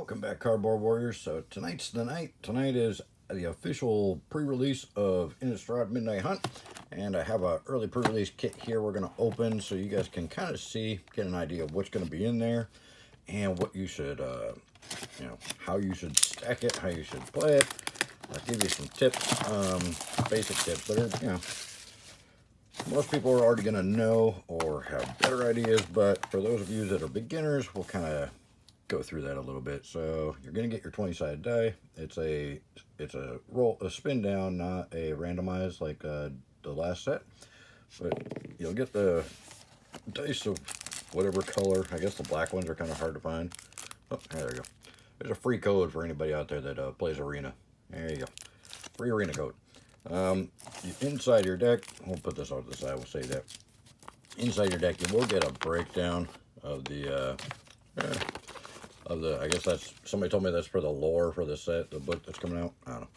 Welcome back, Cardboard Warriors. So tonight's the night. Tonight is the official pre-release of Innistrad Midnight Hunt, and I have an early pre-release kit here we're going to open so you guys can kind of see, get an idea of what's going to be in there, and what you should, how you should stack it, how you should play it. I'll give you some tips, basic tips that are, most people are already going to know or have better ideas, but for those of you that are beginners, we'll kind of go through that a little bit. So you're going to get your 20-sided die. It's a spin down, not a randomized like the last set, but you'll get the dice of whatever color. I guess the black ones are kind of hard to find. Oh, there you go. There's a free code for anybody out there that plays Arena. There you go. Free Arena code. Inside your deck, we'll put this off to the side, we'll say that. Inside your deck, you will get a breakdown of the, I guess that's, somebody told me that's for the lore for the set, the book that's coming out. I don't know.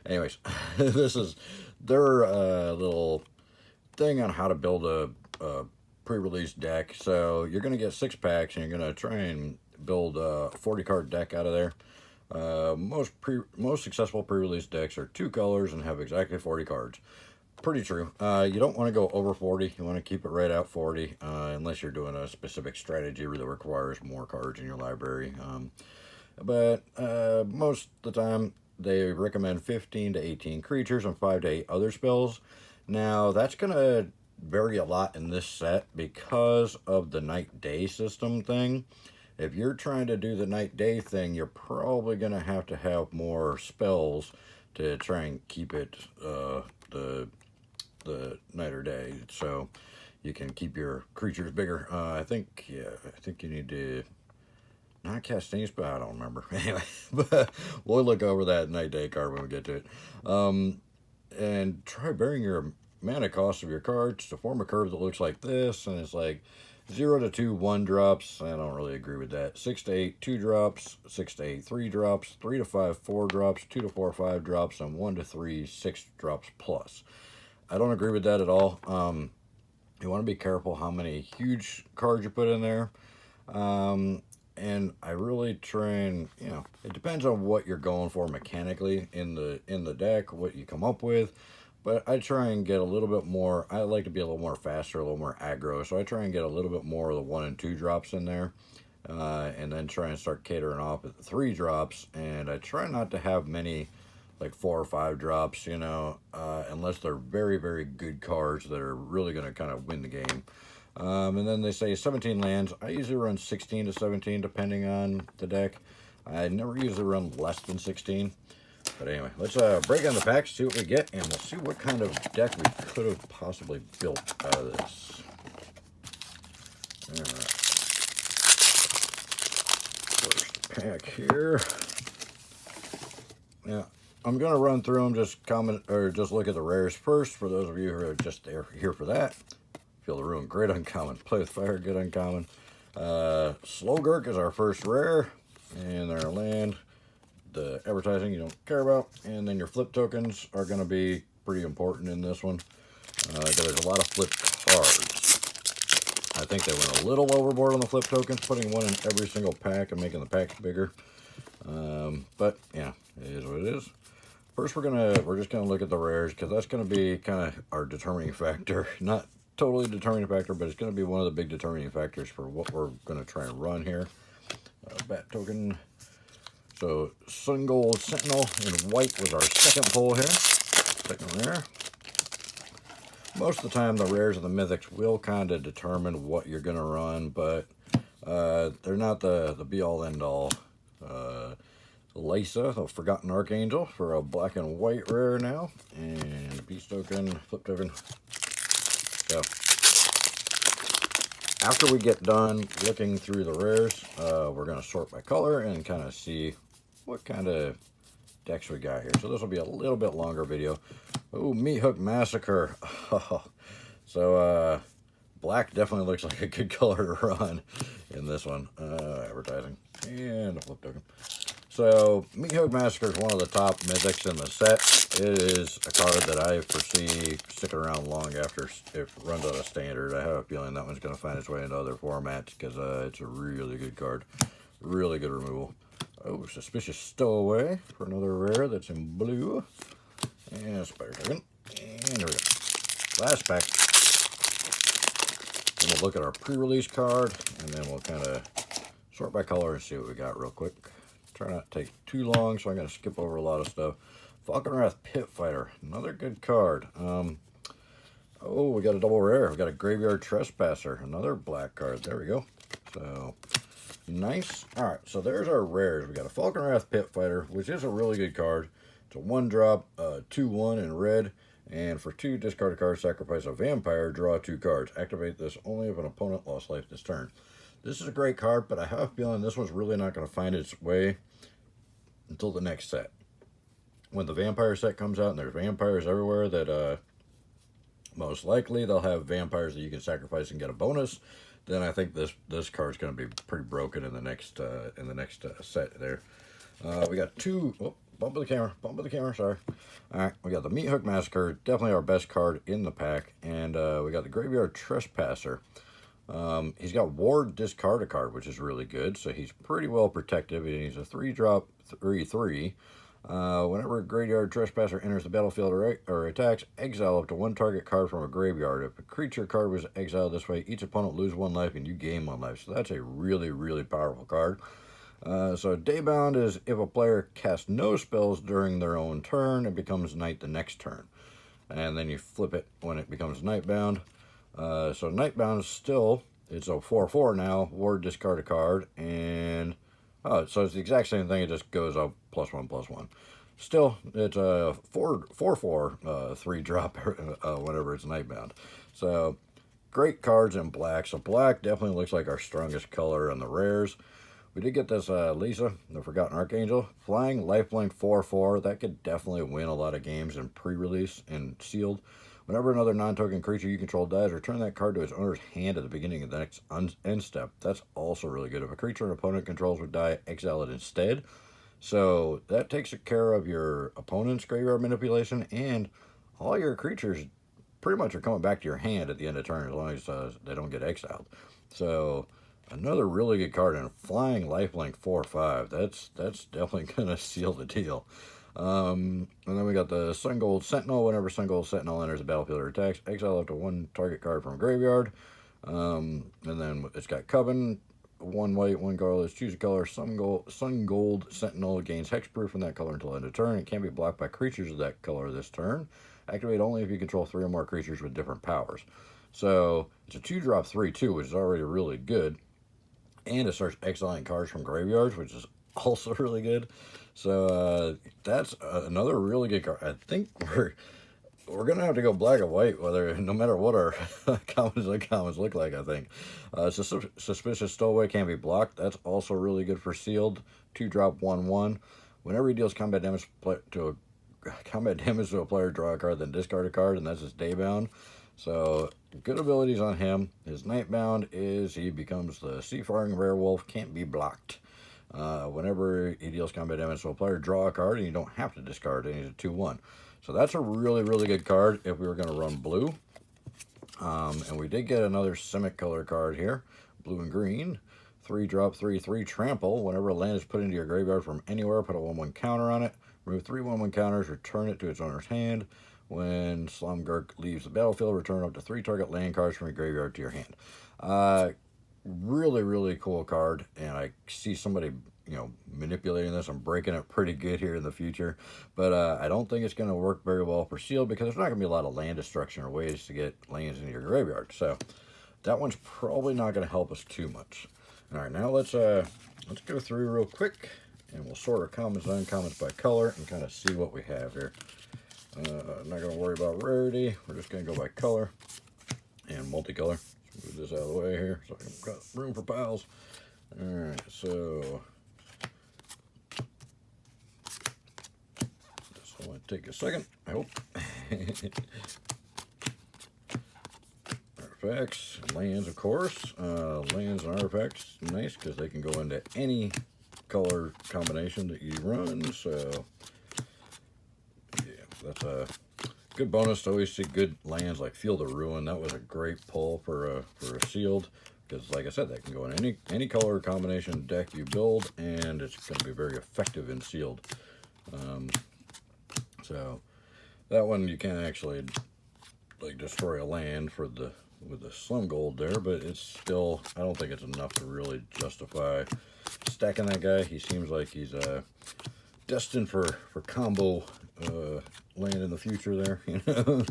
Anyways, this is their little thing on how to build a pre-release deck. So you're going to get 6 packs, and you're going to try and build a 40-card deck out of there. Most successful pre-release decks are 2 colors and have exactly 40 cards. Pretty true. You don't want to go over 40. You want to keep it right at 40, unless you're doing a specific strategy that requires more cards in your library. But most of the time, they recommend 15 to 18 creatures and 5 to 8 other spells. Now, that's going to vary a lot in this set because of the night-day system thing. If you're trying to do the night-day thing, you're probably going to have more spells to try and keep it the night or day, so you can keep your creatures bigger. I think you need to not cast any spell. I don't remember. Anyway, but we'll look over that night-day card when we get to it. And try varying your mana cost of your cards to form a curve that looks like this, and it's like 0 to 2 1-drops. I don't really agree with that. 6 to 8 2-drops, 6 to 8 3-drops, 3 to 5 4-drops, 2 to 4 5-drops, and 1 to 3 6-drops plus. I don't agree with that at all. You want to be careful how many huge cards you put in there. And I really try and, it depends on what you're going for mechanically in the deck, what you come up with. But I try and get a little bit more, I like to be a little more faster, a little more aggro. So I try and get a little bit more of the 1 and 2 drops in there. And then try and start catering off at the 3 drops. And I try not to have many like 4 or 5 drops, unless they're very, very good cards that are really going to kind of win the game. And then they say 17 lands. I usually run 16 to 17 depending on the deck. I never usually run less than 16. But anyway, let's break down the packs, see what we get, and we'll see what kind of deck we could have possibly built out of this. All right. First pack here. Yeah. I'm going to run through them, just look at the rares first, for those of you who are just here for that. Feel the Ruin, great uncommon. Play with Fire, good uncommon. Slowgurk is our first rare, and their land. The advertising you don't care about, and then your flip tokens are going to be pretty important in this one. There's a lot of flip cards. I think they went a little overboard on the flip tokens, putting one in every single pack and making the packs bigger. But yeah, it is what it is. First, we're just gonna look at the rares, because that's gonna be kind of our determining factor. Not totally determining factor, but it's gonna be one of the big determining factors for what we're gonna try and run here. Bat token. So Sun Gold Sentinel in white was our second pull here. Second rare. Most of the time, the rares and the mythics will kind of determine what you're gonna run, but they're not the be-all end-all. Lysa, the Forgotten Archangel, for a black and white rare now, and beast token, flip token. So after we get done looking through the rares, we're going to sort by color and kind of see what kind of decks we got here. So this will be a little bit longer video. Oh, Meat Hook Massacre. So black definitely looks like a good color to run in this one. Advertising and a flip token. So, Meat Hook Massacre is one of the top mythics in the set. It is a card that I foresee sticking around long after it runs out of standard. I have a feeling that one's going to find its way into other formats, because it's a really good card. Really good removal. Oh, Suspicious Stowaway for another rare that's in blue. And Spider Token. And there we go. Last pack. Then we'll look at our pre-release card, and then we'll kind of sort by color and see what we got real quick. Try not to take too long, so I'm going to skip over a lot of stuff. Falconwrath Pit Fighter, another good card. Oh, we got a double rare. We got a Graveyard Trespasser, another black card. There we go. So, nice. All right, so there's our rares. We got a Falconwrath Pit Fighter, which is a really good card. It's a 1-drop, 2/1 in red, and for 2, discard a card, sacrifice a vampire, draw 2 cards. Activate this only if an opponent lost life this turn. This is a great card, but I have a feeling this one's really not going to find its way until the next set. When the vampire set comes out, and there's vampires everywhere, that most likely they'll have vampires that you can sacrifice and get a bonus. Then I think this card's going to be pretty broken in the next set there. We got 2. Oh, bump of the camera. Sorry. All right, we got the Meat Hook Massacre, definitely our best card in the pack, and we got the Graveyard Trespasser. He's got Ward, discard a card, which is really good, so he's pretty well protective, and he's a 3-drop 3/3. Whenever a Graveyard Trespasser enters the battlefield or attacks, exile up to 1 target card from a graveyard. If a creature card was exiled this way, each opponent loses 1 life and you gain 1 life. So that's a really, really powerful card. So Daybound is if a player casts no spells during their own turn, it becomes night the next turn. And then you flip it when it becomes Nightbound. So Nightbound is still, it's a 4/4 now, Ward, discard a card, and so it's the exact same thing, it just goes up +1/+1. Still, it's a 4/4 3-drop whenever it's Nightbound. So, great cards in black. So black definitely looks like our strongest color in the rares. We did get this Lisa, the Forgotten Archangel. Flying, lifelink 4/4. That could definitely win a lot of games in pre-release and sealed. Whenever another non-token creature you control dies, return that card to its owner's hand at the beginning of the next end step. That's also really good. If a creature an opponent controls would die, exile it instead. So that takes care of your opponent's graveyard manipulation, and all your creatures pretty much are coming back to your hand at the end of turn as long as they don't get exiled. So another really good card, and Flying, lifelink 4/5. That's definitely going to seal the deal. And then we got the Sun Gold Sentinel. Whenever Sun Gold Sentinel enters the battlefield or attacks, exile up to 1 target card from a graveyard. And then it's got Coven, 1 white, 1 colorless, choose a color. Sun Gold Sentinel gains hexproof from that color until end of turn. It can't be blocked by creatures of that color this turn. Activate only if you control 3 or more creatures with different powers. So it's a 2-drop 3/2, which is already really good. And it starts exiling cards from graveyards, which is also really good. So that's another really good card. I think we're gonna have to go black and white, no matter what our commons and uncommons look like. I think Suspicious Stowaway can't be blocked. That's also really good for sealed. 2-drop 1/1. Whenever he deals combat damage to a player, draw a card, then discard a card, and that's his Daybound. So good abilities on him. His Nightbound is he becomes the Seafaring Werewolf, can't be blocked. Whenever he deals combat damage to a player, draw a card, and you don't have to discard it. He's a 2/1. So that's a really, really good card if we were going to run blue. And we did get another Simic color card here, blue and green. 3-drop 3/3 Trample. Whenever a land is put into your graveyard from anywhere, put a 1/1 counter on it. Remove 3 1/1 counters, return it to its owner's hand. When Slumgurk leaves the battlefield, return up to 3 target land cards from your graveyard to your hand. Really, really cool card, and I see somebody, manipulating this and breaking it pretty good here in the future. But I don't think it's going to work very well for sealed because there's not going to be a lot of land destruction or ways to get lands into your graveyard. So that one's probably not going to help us too much. All right, now let's go through real quick, and we'll sort our commons and uncommons by color and kind of see what we have here. I'm not going to worry about rarity. We're just going to go by color and multicolor. Move this out of the way here so I've got room for piles. Alright, so this will only take a second, I hope. Artifacts, lands, of course. Lands and artifacts, nice because they can go into any color combination that you run. So yeah, that's a good bonus to always see good lands like Field of Ruin. That was a great pull for a sealed. because like I said, that can go in any color combination deck you build, and it's going to be very effective in sealed. So that one you can't actually like destroy a land for the with the slim gold there, but it's still, I don't think it's enough to really justify stacking that guy. He seems like he's destined for combo land in the future there, you know.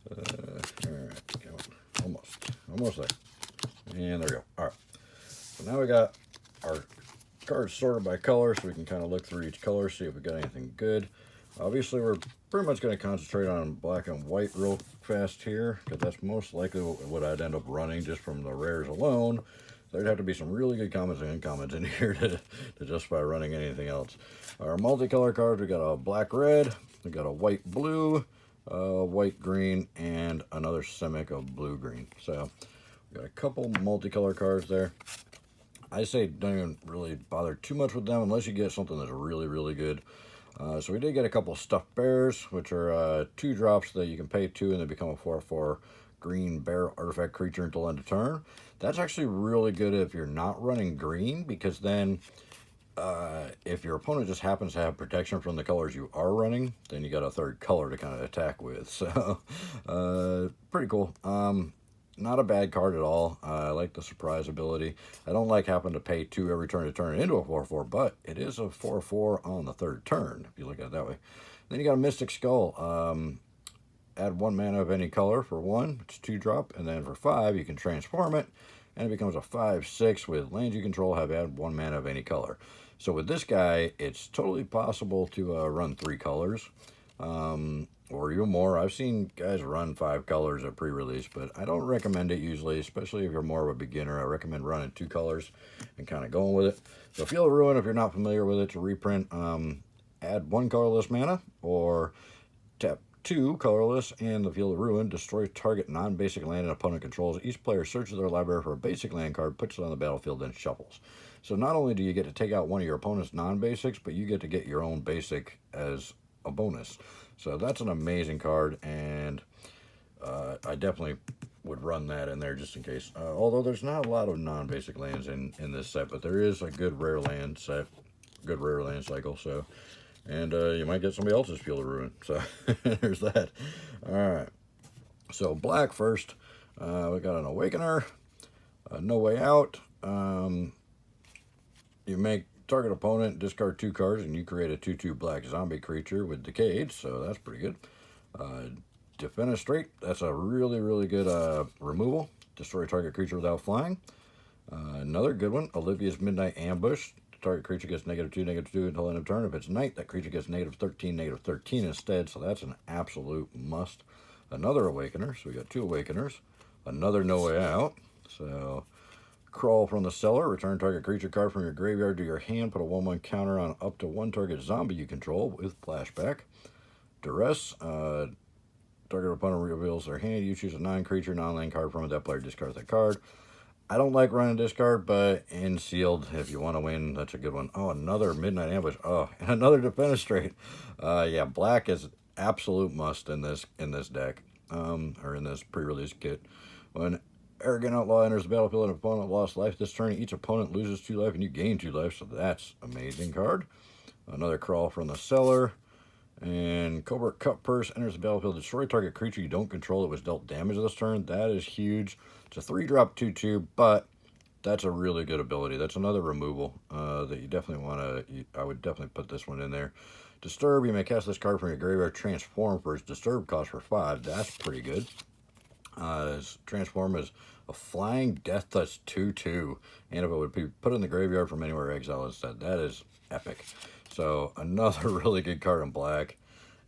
All right, almost there, and there we go. All right, so now we got our cards sorted by color, so we can kind of look through each color, see if we got anything good. Obviously, we're pretty much going to concentrate on black and white real fast here, because that's most likely what I'd end up running just from the rares alone. There'd have to be some really good comments and uncommons in here to justify running anything else. Our multicolor cards, we got a black red, we got a white blue, white green, and another simic of blue green. So we got a couple multicolor cards there. I say don't even really bother too much with them unless you get something that's really, really good. So we did get a couple stuffed bears, which are 2 drops that you can pay 2 and they become a 4/4 green bear artifact creature until end of turn. That's actually really good if you're not running green, because then if your opponent just happens to have protection from the colors you are running, then you got a 3rd color to kind of attack with. So pretty cool. Not a bad card at all. I like the surprise ability. I don't like having to pay 2 every turn to turn it into a 4/4, but it is a 4/4 on the 3rd turn, if you look at it that way. Then you got a Mystic Skull. Add 1 mana of any color for 1. It's 2 drop, and then for 5, you can transform it, and it becomes a 5/6 with lands you control have add 1 mana of any color. So with this guy, it's totally possible to run 3 colors. Or even more. I've seen guys run 5 colors at pre-release, but I don't recommend it usually, especially if you're more of a beginner. I recommend running 2 colors and kind of going with it. So Field of Ruin, if you're not familiar with it, to reprint, add 1 colorless mana, or tap 2 colorless and the Field of Ruin, destroy target non-basic land an opponent controls. Each player searches their library for a basic land card, puts it on the battlefield, then shuffles. So not only do you get to take out one of your opponent's non-basics, but you get to get your own basic as a bonus. So that's an amazing card, and I definitely would run that in there just in case. Although there's not a lot of non-basic lands in this set, but there is a good rare land set, good rare land cycle. So, and you might get somebody else's Field of Ruin. So there's that. All right. So black first. We got an Awakener, No Way Out. You make target opponent discard 2 cards, and you create a 2/2 black zombie creature with Decayed, so that's pretty good. Defenestrate, that's a really, really good removal. Destroy target creature without flying. Another good one, Olivia's Midnight Ambush. Target creature gets -2/-2 until end of turn. If it's night, that creature gets -13/-13 instead, so that's an absolute must. Another Awakener, so we got 2 Awakeners. Another No Way Out, so Crawl from the Cellar, return target creature card from your graveyard to your hand, put a 1/1 counter on up to 1 target zombie you control with flashback. Duress, target opponent reveals their hand, you choose a non-creature, non-land card from it, that player discards that card. I don't like running discard, but in sealed, if you want to win, that's a good one. Oh, another Midnight Ambush. Oh, and another Defenestrate. Yeah, black is absolute must in this deck, or in this pre-release kit. When Arrogant Outlaw enters the battlefield and opponent lost life this turn, each opponent loses 2 life and you gain 2 life, so that's amazing card. Another Crawl from the Cellar. And Covert Cut Purse enters the battlefield, destroy target creature you don't control that was dealt damage this turn. That is huge. It's a 3-drop 2/2, but that's a really good ability. That's another removal that you definitely want to, I would definitely put this one in there. Disturb, you may cast this card from your graveyard, transform for its disturb cost for 5. That's pretty good. Transform is a flying death touch 2/2, and if it would be put in the graveyard from anywhere exile instead, that is epic. So another really good card in black.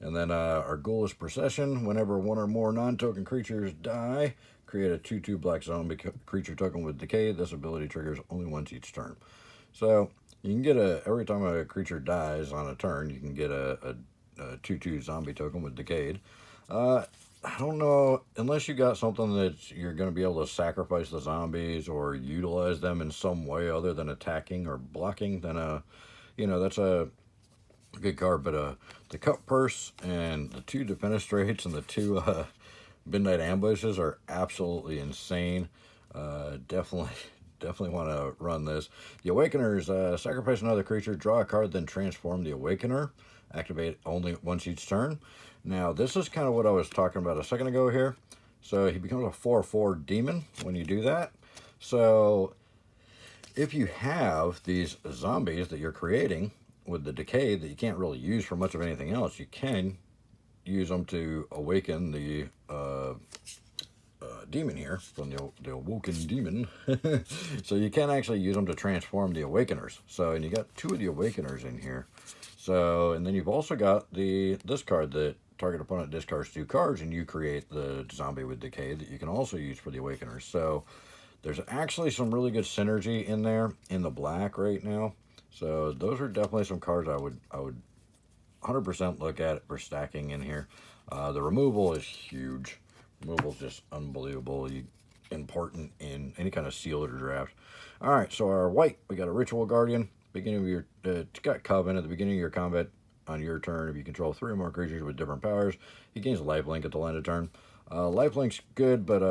And then our Ghoulish Procession, whenever 1 or more non-token creatures die, create a 2/2 black zombie creature token with Decay. This ability triggers only once each turn. So you can get every time a creature dies on a turn, you can get a 2/2 zombie token with Decayed. I don't know, unless you got something that you're going to be able to sacrifice the zombies or utilize them in some way other than attacking or blocking, then you know, that's a good card. But the Cut Purse and the 2 Defenestrates and the 2 Midnight Ambushes are absolutely insane. Definitely want to run this. The Awakeners, sacrifice another creature, draw a card, then transform the Awakener. Activate only once each turn. Now, this is kind of what I was talking about a second ago here. So he becomes a 4/4 demon when you do that. So if you have these zombies that you're creating with the decay that you can't really use for much of anything else, you can use them to awaken the demon here from the awoken demon. So you can actually use them to transform the awakeners. So, and you got 2 of the awakeners in here. So, and then you've also got this card that target opponent discards 2 cards, and you create the zombie with decay that you can also use for the awakeners. So there's actually some really good synergy in there in the black right now. So those are definitely some cards I would 100% look at for stacking in here. The removal is huge. Removal is just unbelievable. Important in any kind of sealed or draft. All right, so our white, we got a Ritual Guardian. Beginning of your got Coven at the beginning of your combat on your turn. If you control 3 or more creatures with different powers, he gains lifelink at the end of turn. Lifelink's good, but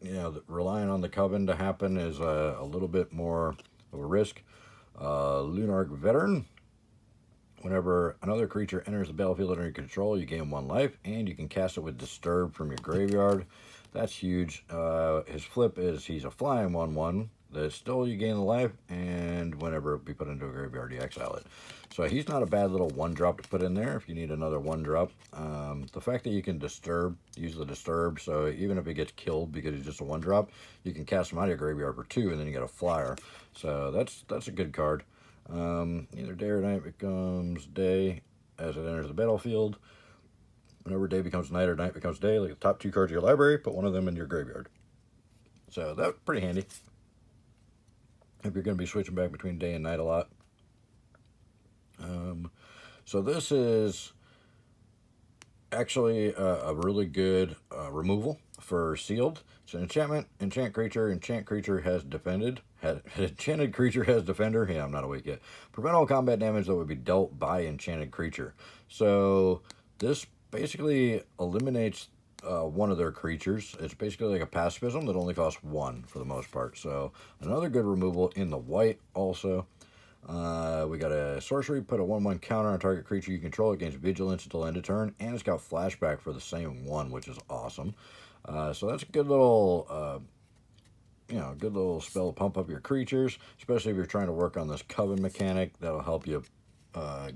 you know, relying on the Coven to happen is a little bit more of a risk. Lunarch Veteran. Whenever another creature enters the battlefield under your control, you gain 1 life, and you can cast it with Disturb from your graveyard. That's huge. His flip is he's a flying 1/1. That still you gain the life, and whenever it be put into a graveyard, you exile it. So he's not a bad little 1-drop to put in there if you need another 1-drop. The fact that you can use the Disturb, so even if he gets killed because he's just a 1-drop, you can cast him out of your graveyard for 2, and then you get a flyer. So that's a good card. Either day or night becomes day as it enters the battlefield. Whenever day becomes night or night becomes day, like the top 2 cards of your library, put 1 of them in your graveyard. So that's pretty handy if you're going to be switching back between day and night a lot. So this is actually a really good removal for sealed. It's an enchantment. Enchant creature has defended. Enchanted creature has defender. Yeah, I'm not awake yet. Prevent all combat damage that would be dealt by enchanted creature. So this basically eliminates 1 of their creatures. It's basically like a pacifism that only costs 1 for the most part. So another good removal in the white also. We got a sorcery, put a 1/1 counter on target creature you control. It gains vigilance until end of turn, and it's got flashback for the same 1, which is awesome. So that's a good little, good little spell to pump up your creatures, especially if you're trying to work on this Coven mechanic. That'll help you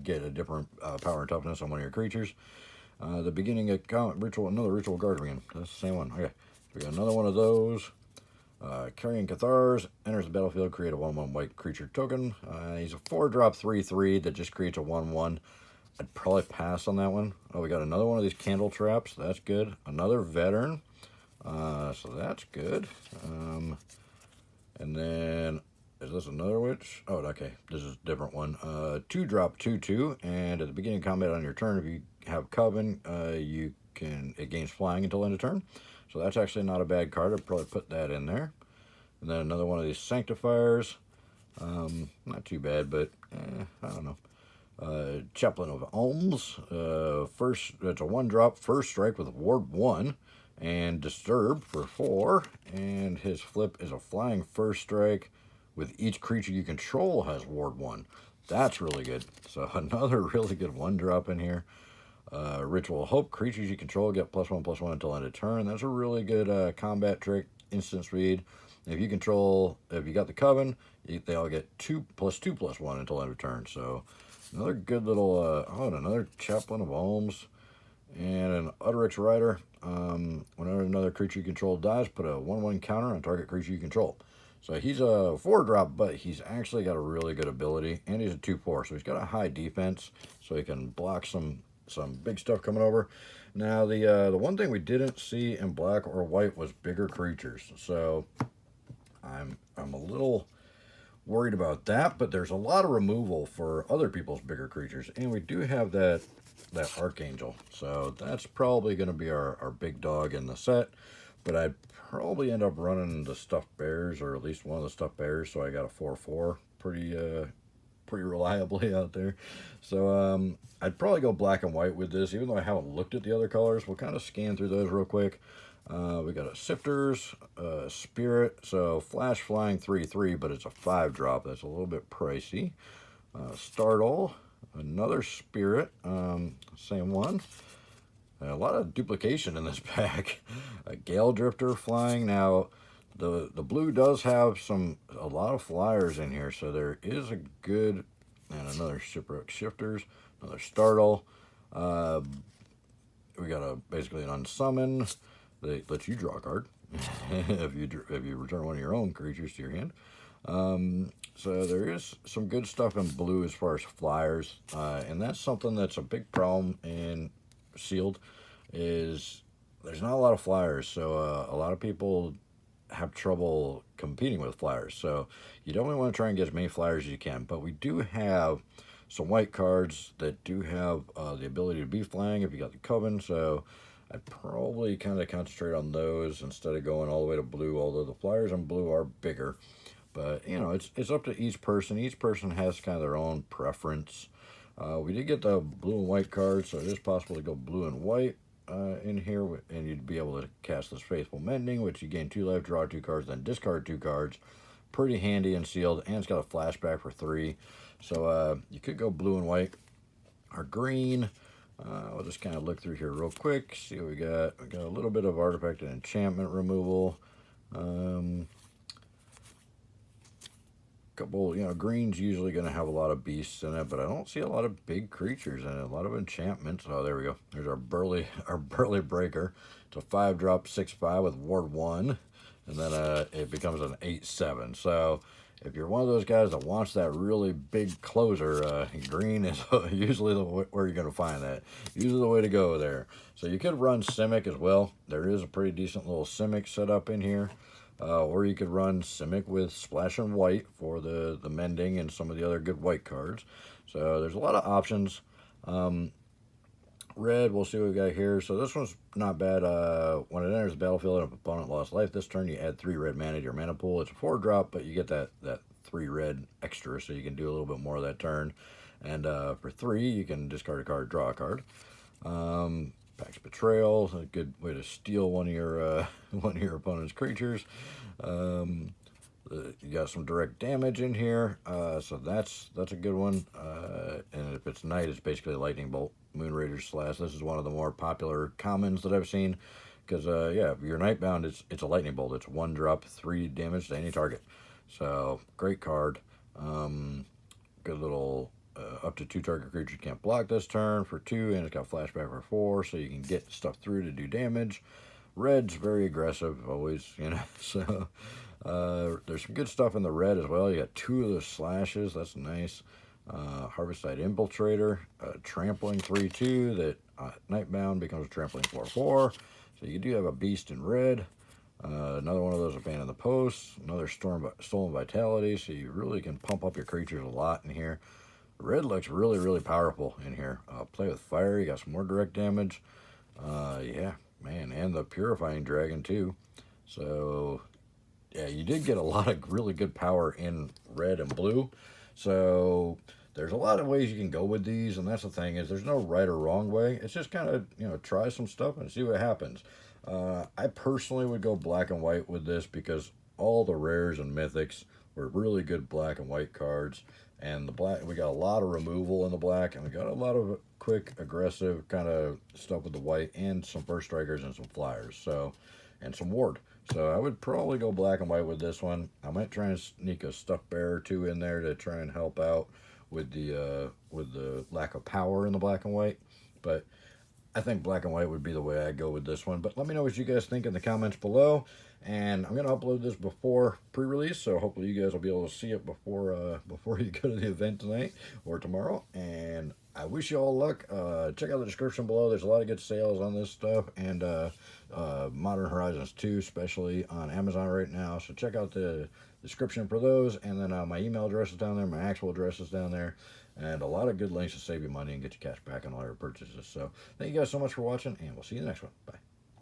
get a different power and toughness on 1 of your creatures. The beginning of another Ritual Guardian. That's the same one. Okay, so we got another one of those. Carrying Cathars, enters the battlefield, create a 1/1 white creature token. He's a 4-drop 3/3 that just creates a 1/1. I'd probably pass on that one. Oh, we got another one of these Candle Traps. That's good. Another Veteran. So that's good. And then, is this another witch? Oh, okay. This is a different one. 2-drop 2/2, and at the beginning of combat on your turn, if you have Coven, it gains flying until end of turn. So that's actually not a bad card. I'd probably put that in there. And then another one of these Sanctifiers. Not too bad, but I don't know. Chaplain of Alms. It's a 1-drop, first strike with Ward 1. And Disturb for 4. And his flip is a flying first strike with each creature you control has Ward 1. That's really good. So another really good 1-drop in here. Ritual Hope, creatures you control get +1/+1 until end of turn. That's a really good combat trick, instant speed. If you got the Coven, they all get 2/2/1 until end of turn. So another good little, and another Chaplain of Alms, and an Utterix Rider. Whenever another creature you control dies, put a 1/1 counter on target creature you control. So he's a 4-drop, but he's actually got a really good ability, and he's a 2/4, so he's got a high defense, so he can block some big stuff coming over. Now, the one thing we didn't see in black or white was bigger creatures. So I'm a little worried about that, but there's a lot of removal for other people's bigger creatures, and we do have that Archangel. So that's probably going to be our big dog in the set, but I'd probably end up running the Stuffed Bears, or at least one of the Stuffed Bears, so I got a 4/4 pretty reliably out there. So I'd probably go black and white with this, even though I haven't looked at the other colors. We'll kind of scan through those real quick. We got a Sifters, Spirit, so Flash Flying 3/3, but it's a 5-drop. That's a little bit pricey. Startle, another Spirit, same one. A lot of duplication in this pack. A Gale Drifter flying. Now, the blue does have a lot of flyers in here, so there is a good, and another Shipwreck Shifters, another Startle. We got basically an Unsummon. They let you draw a card if you return one of your own creatures to your hand. So there is some good stuff in blue as far as flyers, and that's something that's a big problem in sealed, is there's not a lot of flyers, so a lot of people have trouble competing with flyers. So you definitely want to try and get as many flyers as you can, but we do have some white cards that do have the ability to be flying if you got the Coven, so I'd probably kind of concentrate on those instead of going all the way to blue, although the flyers in blue are bigger. But, you know, it's up to each person. Each person has kind of their own preference. We did get the blue and white cards, so it is possible to go blue and white in here, and you'd be able to cast this Faithful Mending, which you gain 2 life, draw 2 cards, then discard 2 cards. Pretty handy and sealed, and it's got a flashback for 3. So you could go blue and white or green. I'll just kind of look through here real quick, see what we got. We got a little bit of artifact and enchantment removal. Couple, you know, green's usually going to have a lot of beasts in it, but I don't see a lot of big creatures in it. A lot of enchantments. Oh, there we go. There's our burly breaker. It's a 5-drop 6/5 with ward 1, and then it becomes an 8/7. So if you're one of those guys that wants that really big closer, green is usually where you're going to find that. Usually the way to go there. So you could run Simic as well. There is a pretty decent little Simic set up in here. Or you could run Simic with Splash and White for the Mending and some of the other good white cards. So there's a lot of options. Red, we'll see what we got here. So this one's not bad. When it enters the battlefield and an opponent lost life this turn, you add 3 red mana to your mana pool. It's a 4-drop, but you get that 3 red extra, so you can do a little bit more of that turn. And for 3, you can discard a card, draw a card. Pax Betrayal, a good way to steal one of your opponent's creatures. You got some direct damage in here, so that's a good one. And if it's night, it's basically Lightning Bolt, Moonrader's Slash. This is one of the more popular commons that I've seen, because yeah, if you're Nightbound, it's a Lightning Bolt. It's 1-drop, 3 damage to any target. So great card. Good little. Up to 2 target creatures can't block this turn for 2, and it's got flashback for 4, so you can get stuff through to do damage. Red's very aggressive, always, you know, so there's some good stuff in the red as well. You got 2 of the slashes, that's nice. Harvesttide Infiltrator, Trampling 3/2 that Nightbound becomes a Trampling 4/4, so you do have a beast in red. Another one of those Abandon the Post, another Stolen Vitality, so you really can pump up your creatures a lot in here. Red looks really, really powerful in here. Play with Fire, you got some more direct damage. Yeah, man, and the Purifying Dragon too. So, yeah, you did get a lot of really good power in red and blue. So, there's a lot of ways you can go with these, and that's the thing, is there's no right or wrong way. It's just kind of, you know, try some stuff and see what happens. I personally would go black and white with this, because all the rares and mythics were really good black and white cards. And the black, we got a lot of removal in the black, and we got a lot of quick, aggressive kind of stuff with the white, and some first strikers and some flyers, so, and some ward. So I would probably go black and white with this one. I might try and sneak a Stuffed Bear or 2 in there to try and help out with the lack of power in the black and white. But I think black and white would be the way I go with this one. But let me know what you guys think in the comments below. And I'm going to upload this before pre-release, so hopefully you guys will be able to see it before you go to the event tonight or tomorrow. And I wish you all luck. Check out the description below. There's a lot of good sales on this stuff, and Modern Horizons 2, especially on Amazon right now. So check out the description for those. And then my email address is down there. My actual address is down there. And a lot of good links to save you money and get you cash back on all your purchases. So thank you guys so much for watching, and we'll see you in the next one. Bye.